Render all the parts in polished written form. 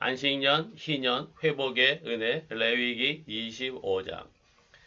안식년, 희년, 회복의 은혜, 레위기 25장.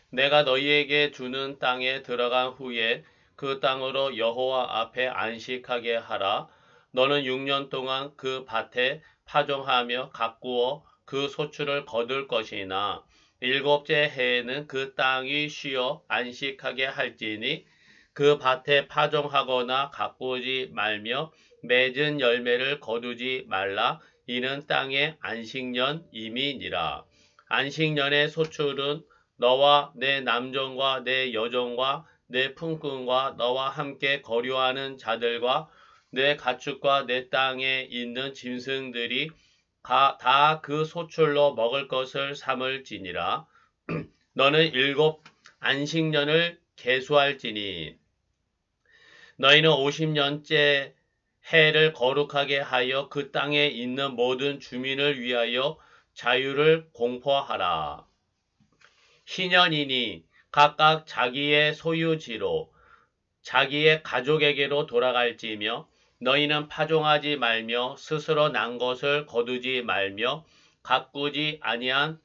내가 너희에게 주는 땅에 들어간 후에 그 땅으로 여호와 앞에 안식하게 하라. 너는 6년 동안 그 밭에 파종하며 가꾸어 그 소출을 거둘 것이나 일곱째 해에는 그 땅이 쉬어 안식하게 할지니 그 밭에 파종하거나 가꾸지 말며 맺은 열매를 거두지 말라. 이는 땅의 안식년임이니라. 안식년의 소출은 너와 내 남종과 내 여종과 내 품꾼과 너와 함께 거류하는 자들과 내 가축과 내 땅에 있는 짐승들이 다 그 소출로 먹을 것을 삼을지니라. 너는 일곱 안식년을 계수할지니 너희는 50년째 해를 거룩하게 하여 그 땅에 있는 모든 주민을 위하여 자유를 공포하라. 희년이니 각각 자기의 소유지로 자기의 가족에게로 돌아갈지며 너희는 파종하지 말며 스스로 난 것을 거두지 말며 가꾸지 아니한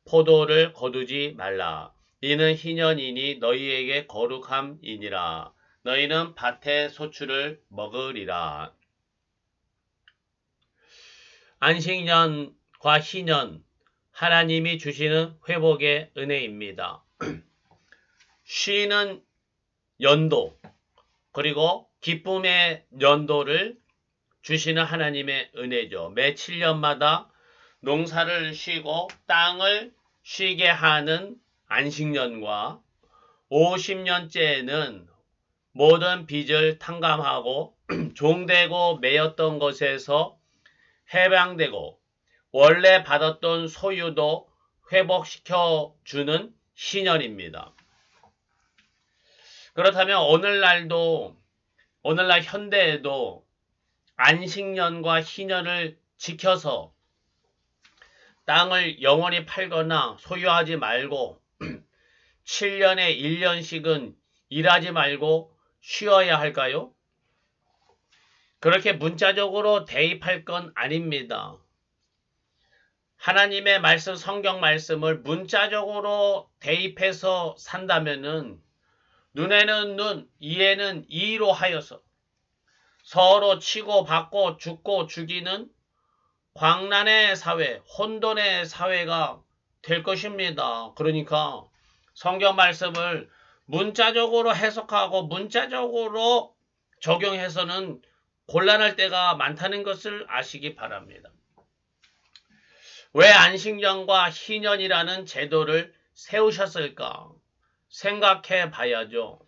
포도를 거두지 말라. 이는 희년이니 너희에게 거룩함이니라. 너희는 밭의 소출을 먹으리라. 안식년과 희년, 하나님이 주시는 회복의 은혜입니다. 쉬는 연도, 그리고 기쁨의 연도를 주시는 하나님의 은혜죠. 매 7년마다 농사를 쉬고 땅을 쉬게 하는 안식년과 50년째에는 모든 빚을 탕감하고 종되고 매였던 것에서 해방되고 원래 받았던 소유도 회복시켜주는 희년입니다. 그렇다면 오늘날 현대에도 안식년과 희년을 지켜서 땅을 영원히 팔거나 소유하지 말고 7년에 1년씩은 일하지 말고 쉬어야 할까요? 그렇게 문자적으로 대입할 건 아닙니다. 하나님의 말씀, 성경 말씀을 문자적으로 대입해서 산다면은 눈에는 눈, 이에는 이로 하여서 서로 치고 받고 죽고 죽이는 광란의 사회, 혼돈의 사회가 될 것입니다. 그러니까 성경 말씀을 문자적으로 해석하고 문자적으로 적용해서는 곤란할 때가 많다는 것을 아시기 바랍니다. 왜 안식년과 희년이라는 제도를 세우셨을까? 생각해 봐야죠.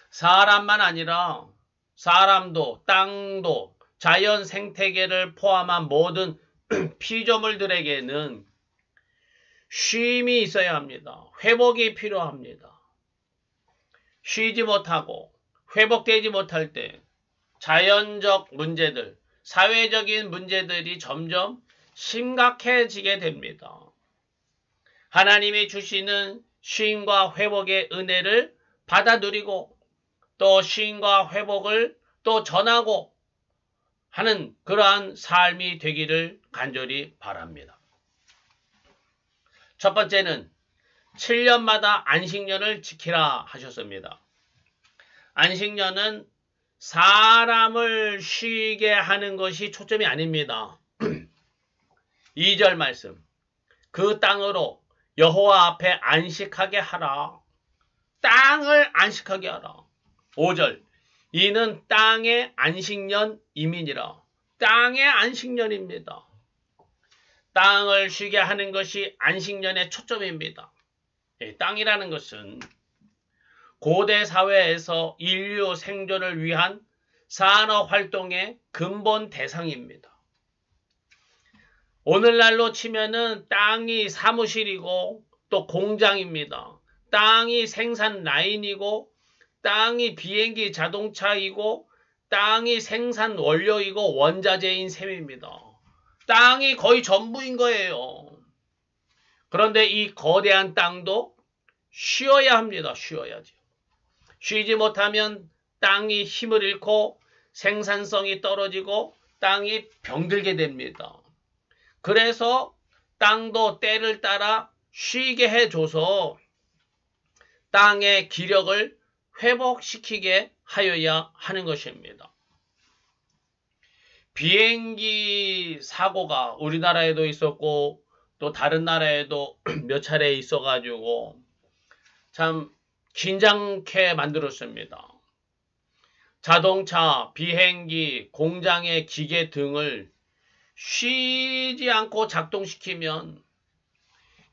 사람만 아니라 사람도, 땅도, 자연 생태계를 포함한 모든 피조물들에게는 쉼이 있어야 합니다. 회복이 필요합니다. 쉬지 못하고 회복되지 못할 때 자연적 문제들, 사회적인 문제들이 점점 심각해지게 됩니다. 하나님이 주시는 쉼과 회복의 은혜를 받아 누리고 또 쉼과 회복을 또 전하고 하는 그러한 삶이 되기를 간절히 바랍니다. 첫 번째는 7년마다 안식년을 지키라 하셨습니다. 안식년은 사람을 쉬게 하는 것이 초점이 아닙니다. 2절 말씀, 그 땅으로 여호와 앞에 안식하게 하라. 땅을 안식하게 하라. 5절, 이는 땅의 안식년임이니라. 땅의 안식년입니다. 땅을 쉬게 하는 것이 안식년의 초점입니다. 땅이라는 것은 고대 사회에서 인류 생존을 위한 산업활동의 근본 대상입니다. 오늘날로 치면은 땅이 사무실이고 또 공장입니다. 땅이 생산 라인이고 땅이 비행기 자동차이고 땅이 생산 원료이고 원자재인 셈입니다. 땅이 거의 전부인 거예요. 그런데 이 거대한 땅도 쉬어야 합니다. 쉬어야죠. 쉬지 못하면 땅이 힘을 잃고 생산성이 떨어지고 땅이 병들게 됩니다. 그래서 땅도 때를 따라 쉬게 해줘서 땅의 기력을 회복시키게 하여야 하는 것입니다. 비행기 사고가 우리나라에도 있었고 또 다른 나라에도 몇 차례 있어가지고 참 긴장케 만들었습니다. 자동차, 비행기, 공장의 기계 등을 쉬지 않고 작동시키면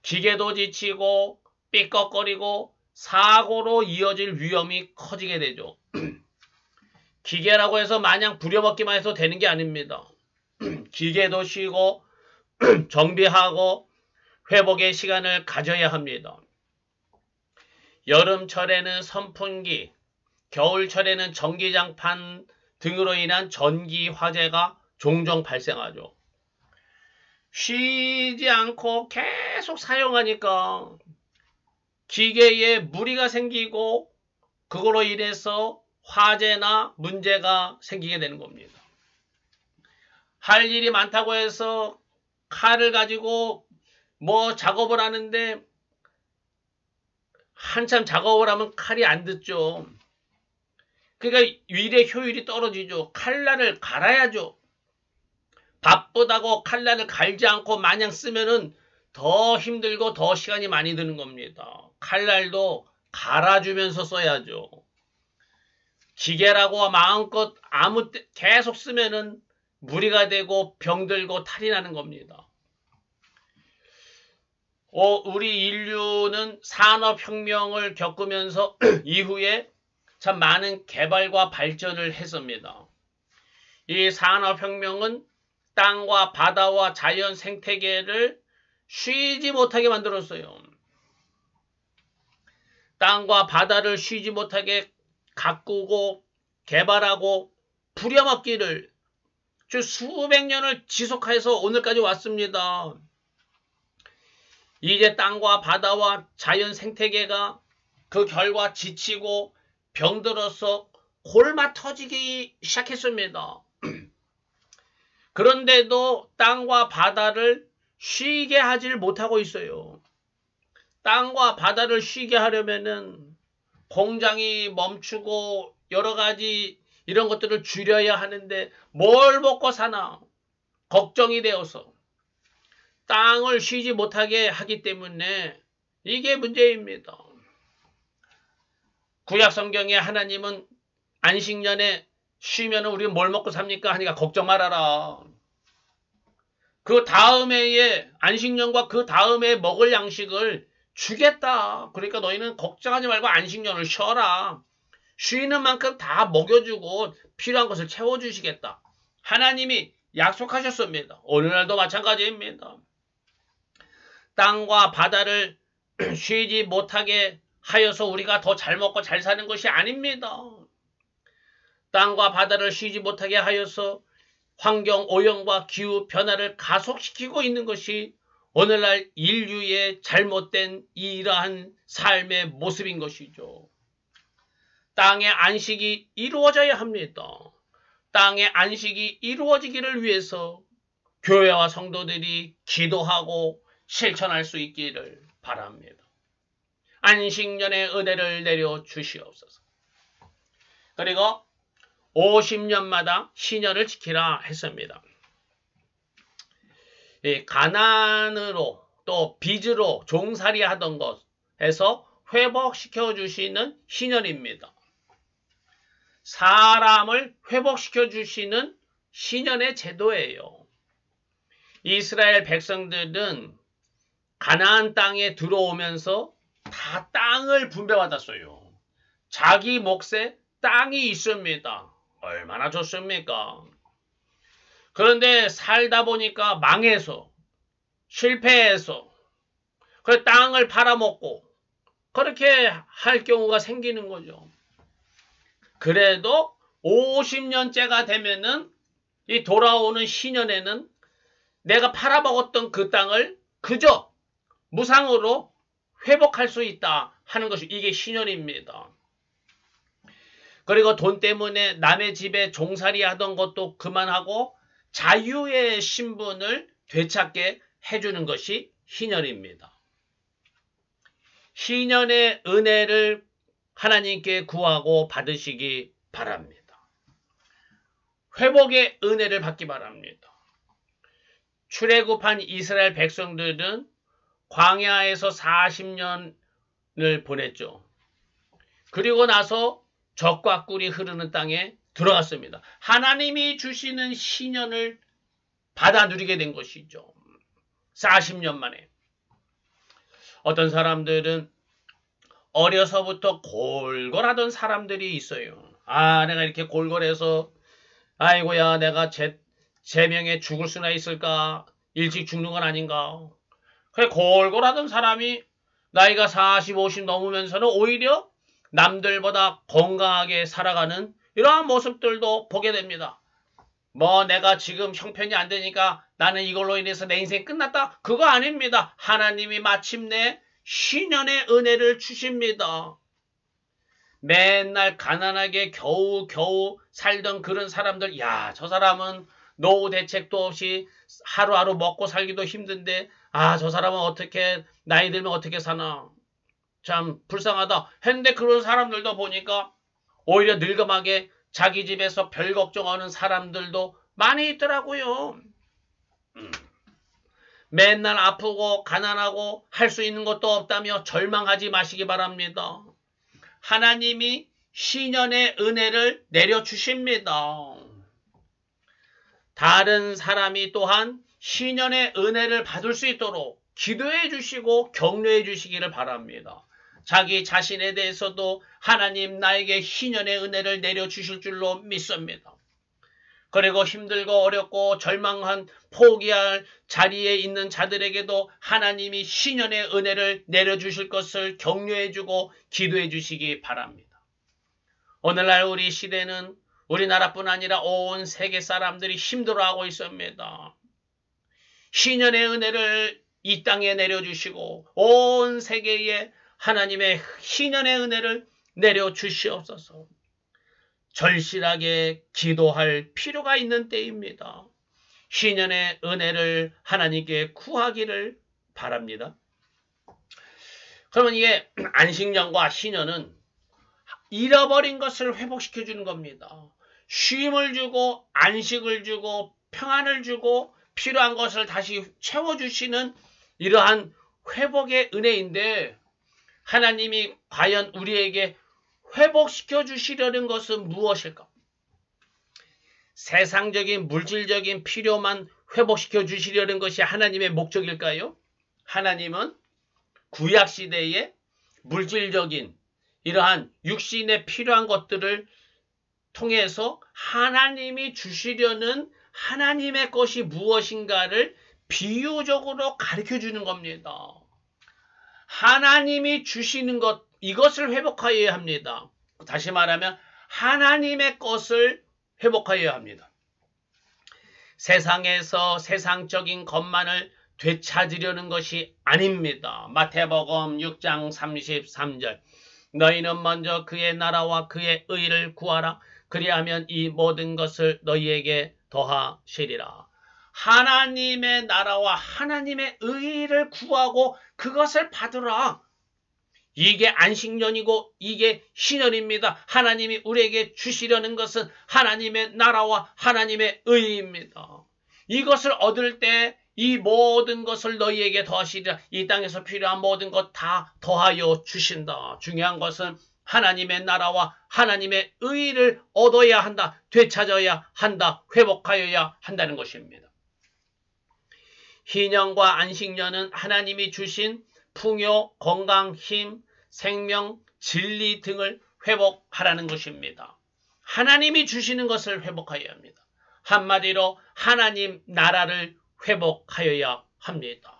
기계도 지치고 삐걱거리고 사고로 이어질 위험이 커지게 되죠. 기계라고 해서 마냥 부려먹기만 해서 되는 게 아닙니다. 기계도 쉬고 정비하고 회복의 시간을 가져야 합니다. 여름철에는 선풍기, 겨울철에는 전기장판 등으로 인한 전기 화재가 종종 발생하죠. 쉬지 않고 계속 사용하니까 기계에 무리가 생기고 그걸로 인해서 화재나 문제가 생기게 되는 겁니다. 할 일이 많다고 해서 칼을 가지고 뭐 작업을 하는데 한참 작업을 하면 칼이 안 듣죠. 그러니까 일의 효율이 떨어지죠. 칼날을 갈아야죠. 바쁘다고 칼날을 갈지 않고 마냥 쓰면은 더 힘들고 더 시간이 많이 드는 겁니다. 칼날도 갈아주면서 써야죠. 기계라고 마음껏 계속 쓰면은 무리가 되고 병들고 탈이 나는 겁니다. 우리 인류는 산업혁명을 겪으면서 이후에 참 많은 개발과 발전을 했습니다. 이 산업혁명은 땅과 바다와 자연 생태계를 쉬지 못하게 만들었어요. 땅과 바다를 쉬지 못하게 가꾸고 개발하고 부려먹기를 수백 년을 지속해서 오늘까지 왔습니다. 이제 땅과 바다와 자연 생태계가 그 결과 지치고 병들어서 골마 터지기 시작했습니다. 그런데도 땅과 바다를 쉬게 하질 못하고 있어요. 땅과 바다를 쉬게 하려면은 공장이 멈추고 여러 가지 이런 것들을 줄여야 하는데 뭘 먹고 사나 걱정이 되어서 땅을 쉬지 못하게 하기 때문에 이게 문제입니다. 구약 성경에 하나님은 안식년에 쉬면 우리는 뭘 먹고 삽니까? 하니까 걱정 말아라. 그 다음 해에 안식년과 그 다음 해에 먹을 양식을 주겠다. 그러니까 너희는 걱정하지 말고 안식년을 쉬어라. 쉬는 만큼 다 먹여주고 필요한 것을 채워주시겠다. 하나님이 약속하셨습니다. 오늘날도 마찬가지입니다. 땅과 바다를 쉬지 못하게 하여서 우리가 더 잘 먹고 잘 사는 것이 아닙니다. 땅과 바다를 쉬지 못하게 하여서 환경 오염과 기후 변화를 가속시키고 있는 것이 오늘날 인류의 잘못된 이러한 삶의 모습인 것이죠. 땅의 안식이 이루어져야 합니다. 땅의 안식이 이루어지기를 위해서 교회와 성도들이 기도하고 실천할 수 있기를 바랍니다. 안식년의 은혜를 내려 주시옵소서. 그리고 50년마다 신년을 지키라 했습니다. 가난으로 또 빚으로 종살이 하던 것에서 회복시켜 주시는 신년입니다. 사람을 회복시켜 주시는 신년의 제도예요. 이스라엘 백성들은 가나안 땅에 들어오면서 다 땅을 분배받았어요. 자기 몫에 땅이 있습니다. 얼마나 좋습니까? 그런데 살다 보니까 망해서 실패해서 그 땅을 팔아먹고 그렇게 할 경우가 생기는 거죠. 그래도 50년째가 되면은 이 돌아오는 신년에는 내가 팔아먹었던 그 땅을 그저 무상으로 회복할 수 있다 하는 것이 이게 신년입니다. 그리고 돈 때문에 남의 집에 종살이 하던 것도 그만하고 자유의 신분을 되찾게 해주는 것이 희년입니다. 희년의 은혜를 하나님께 구하고 받으시기 바랍니다. 회복의 은혜를 받기 바랍니다. 출애굽한 이스라엘 백성들은 광야에서 40년을 보냈죠. 그리고 나서 젖과 꿀이 흐르는 땅에 들어갔습니다. 하나님이 주시는 희년을 받아 누리게 된 것이죠. 40년 만에. 어떤 사람들은 어려서부터 골골하던 사람들이 있어요. 내가 이렇게 골골해서 아이고야 내가 제명에 죽을 수나 있을까? 일찍 죽는 건 아닌가? 그래 골골하던 사람이 나이가 40, 50 넘으면서는 오히려 남들보다 건강하게 살아가는 이러한 모습들도 보게 됩니다. 내가 지금 형편이 안 되니까 나는 이걸로 인해서 내 인생 끝났다? 그거 아닙니다. 하나님이 마침내 희년의 은혜를 주십니다. 맨날 가난하게 겨우 살던 그런 사람들, 저 사람은 노후 대책도 없이 하루하루 먹고 살기도 힘든데 저 사람은 어떻게 나이 들면 어떻게 사나 참 불쌍하다 했는데 그런 사람들도 보니까 오히려 늙음하게 자기 집에서 별 걱정하는 사람들도 많이 있더라고요. 맨날 아프고 가난하고 할 수 있는 것도 없다며 절망하지 마시기 바랍니다. 하나님이 희년의 은혜를 내려주십니다. 다른 사람이 또한 희년의 은혜를 받을 수 있도록 기도해 주시고 격려해 주시기를 바랍니다. 자기 자신에 대해서도 하나님 나에게 희년의 은혜를 내려주실 줄로 믿습니다. 그리고 힘들고 어렵고 절망한 포기할 자리에 있는 자들에게도 하나님이 희년의 은혜를 내려주실 것을 격려해주고 기도해주시기 바랍니다. 오늘날 우리 시대는 우리나라뿐 아니라 온 세계 사람들이 힘들어하고 있습니다. 희년의 은혜를 이 땅에 내려주시고 온 세계에 하나님의 희년의 은혜를 내려주시옵소서. 절실하게 기도할 필요가 있는 때입니다. 희년의 은혜를 하나님께 구하기를 바랍니다. 그러면 이게 안식년과 희년은 잃어버린 것을 회복시켜 주는 겁니다. 쉼을 주고 안식을 주고 평안을 주고 필요한 것을 다시 채워주시는 이러한 회복의 은혜인데 하나님이 과연 우리에게 회복시켜 주시려는 것은 무엇일까? 세상적인 물질적인 필요만 회복시켜 주시려는 것이 하나님의 목적일까요? 하나님은 구약시대에 물질적인 이러한 육신에 필요한 것들을 통해서 하나님이 주시려는 하나님의 것이 무엇인가를 비유적으로 가르쳐 주는 겁니다. 하나님이 주시는 것, 이것을 회복하여야 합니다. 다시 말하면 하나님의 것을 회복하여야 합니다. 세상에서 세상적인 것만을 되찾으려는 것이 아닙니다. 마태복음 6장 33절 너희는 먼저 그의 나라와 그의 의를 구하라. 그리하면 이 모든 것을 너희에게 더하시리라. 하나님의 나라와 하나님의 의를 구하고 그것을 받으라. 이게 안식년이고 이게 희년입니다. 하나님이 우리에게 주시려는 것은 하나님의 나라와 하나님의 의입니다. 이것을 얻을 때 이 모든 것을 너희에게 더하시리라. 이 땅에서 필요한 모든 것 다 더하여 주신다. 중요한 것은 하나님의 나라와 하나님의 의를 얻어야 한다. 되찾아야 한다. 회복하여야 한다는 것입니다. 희년과 안식년은 하나님이 주신 풍요, 건강, 힘, 생명, 진리 등을 회복하라는 것입니다. 하나님이 주시는 것을 회복하여야 합니다. 한마디로 하나님 나라를 회복하여야 합니다.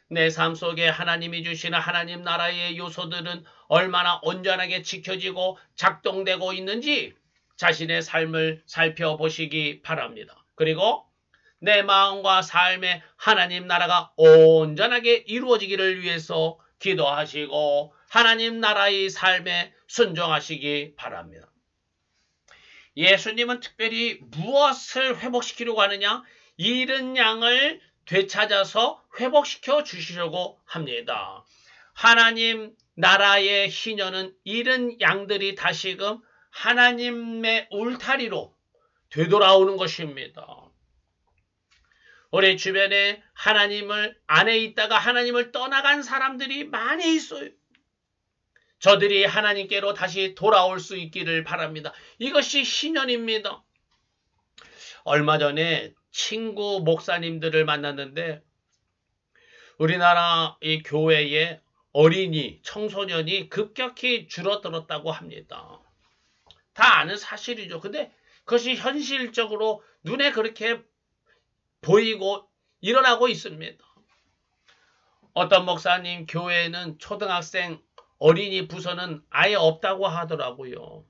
내 삶 속에 하나님이 주시는 하나님 나라의 요소들은 얼마나 온전하게 지켜지고 작동되고 있는지 자신의 삶을 살펴보시기 바랍니다. 그리고 내 마음과 삶에 하나님 나라가 온전하게 이루어지기를 위해서 기도하시고 하나님 나라의 삶에 순종하시기 바랍니다. 예수님은 특별히 무엇을 회복시키려고 하느냐? 잃은 양을 되찾아서 회복시켜 주시려고 합니다. 하나님 나라의 희년은 잃은 양들이 다시금 하나님의 울타리로 되돌아오는 것입니다. 우리 주변에 하나님을 안에 있다가 하나님을 떠나간 사람들이 많이 있어요. 저들이 하나님께로 다시 돌아올 수 있기를 바랍니다. 이것이 희년입니다. 얼마 전에 친구 목사님들을 만났는데 우리나라 이 교회에 어린이, 청소년이 급격히 줄어들었다고 합니다. 다 아는 사실이죠. 근데 그것이 현실적으로 눈에 그렇게 보이고 일어나고 있습니다. 어떤 목사님 교회에는 초등학생 어린이 부서는 아예 없다고 하더라고요.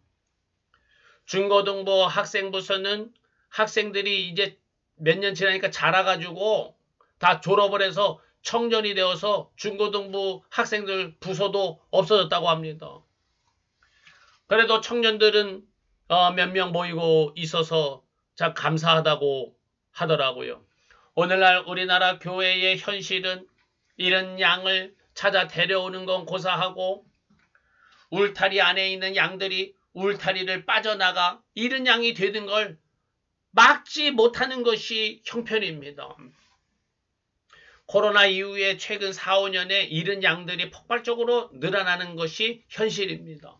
중고등부 학생 부서는 학생들이 이제 몇 년 지나니까 자라가지고 다 졸업을 해서 청년이 되어서 중고등부 학생들 부서도 없어졌다고 합니다. 그래도 청년들은 몇 명 모이고 있어서 참 감사하다고 하더라고요. 오늘날 우리나라 교회의 현실은 이런 양을 찾아 데려오는 건 고사하고 울타리 안에 있는 양들이 울타리를 빠져나가 잃은 양이 되는 걸 막지 못하는 것이 형편입니다. 코로나 이후에 최근 4, 5년에 잃은 양들이 폭발적으로 늘어나는 것이 현실입니다.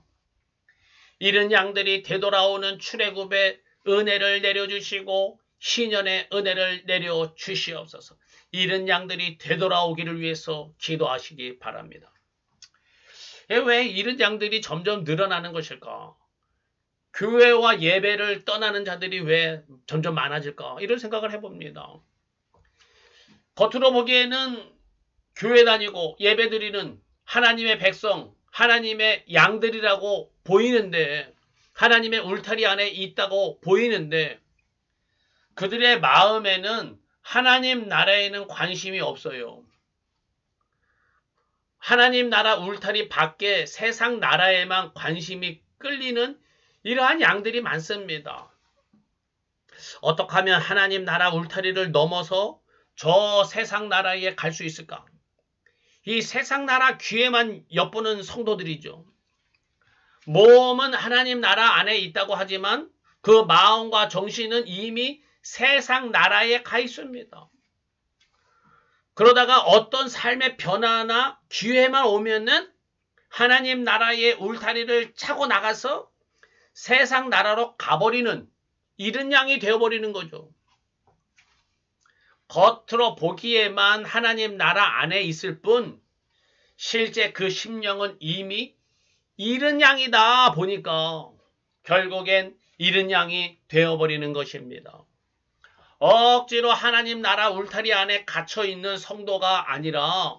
잃은 양들이 되돌아오는 출애굽의 은혜를 내려주시고 희년의 은혜를 내려주시옵소서. 잃은 양들이 되돌아오기를 위해서 기도하시기 바랍니다. 왜 잃은 양들이 점점 늘어나는 것일까? 교회와 예배를 떠나는 자들이 왜 점점 많아질까? 이런 생각을 해봅니다. 겉으로 보기에는 교회 다니고 예배 드리는 하나님의 백성, 하나님의 양들이라고 보이는데, 하나님의 울타리 안에 있다고 보이는데 그들의 마음에는 하나님 나라에는 관심이 없어요. 하나님 나라 울타리 밖에 세상 나라에만 관심이 끌리는 이러한 양들이 많습니다. 어떻게 하면 하나님 나라 울타리를 넘어서 저 세상 나라에 갈 수 있을까? 이 세상 나라 귀에만 엿보는 성도들이죠. 몸은 하나님 나라 안에 있다고 하지만 그 마음과 정신은 이미 세상 나라에 가 있습니다. 그러다가 어떤 삶의 변화나 기회만 오면은 하나님 나라의 울타리를 차고 나가서 세상 나라로 가버리는 잃은 양이 되어버리는 거죠. 겉으로 보기에만 하나님 나라 안에 있을 뿐 실제 그 심령은 이미 잃은 양이다 보니까 결국엔 잃은 양이 되어버리는 것입니다. 억지로 하나님 나라 울타리 안에 갇혀있는 성도가 아니라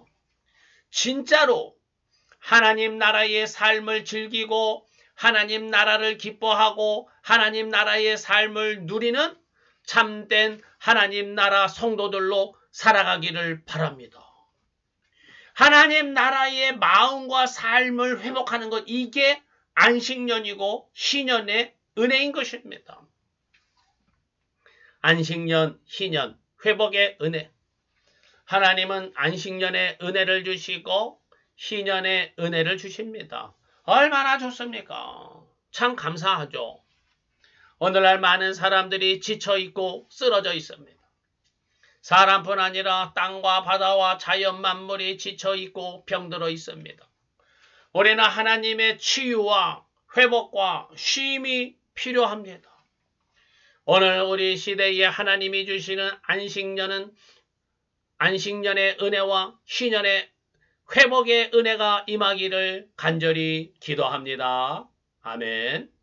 진짜로 하나님 나라의 삶을 즐기고 하나님 나라를 기뻐하고 하나님 나라의 삶을 누리는 참된 하나님 나라 성도들로 살아가기를 바랍니다. 하나님 나라의 마음과 삶을 회복하는 것, 이게 안식년이고 희년의 은혜인 것입니다. 안식년, 희년, 회복의 은혜. 하나님은 안식년의 은혜를 주시고 희년의 은혜를 주십니다. 얼마나 좋습니까? 참 감사하죠. 오늘날 많은 사람들이 지쳐있고 쓰러져 있습니다. 사람뿐 아니라 땅과 바다와 자연 만물이 지쳐있고 병들어 있습니다. 우리는 하나님의 치유와 회복과 쉼이 필요합니다. 오늘 우리 시대에 하나님이 주시는 안식년의 은혜와 희년의 회복의 은혜가 임하기를 간절히 기도합니다. 아멘.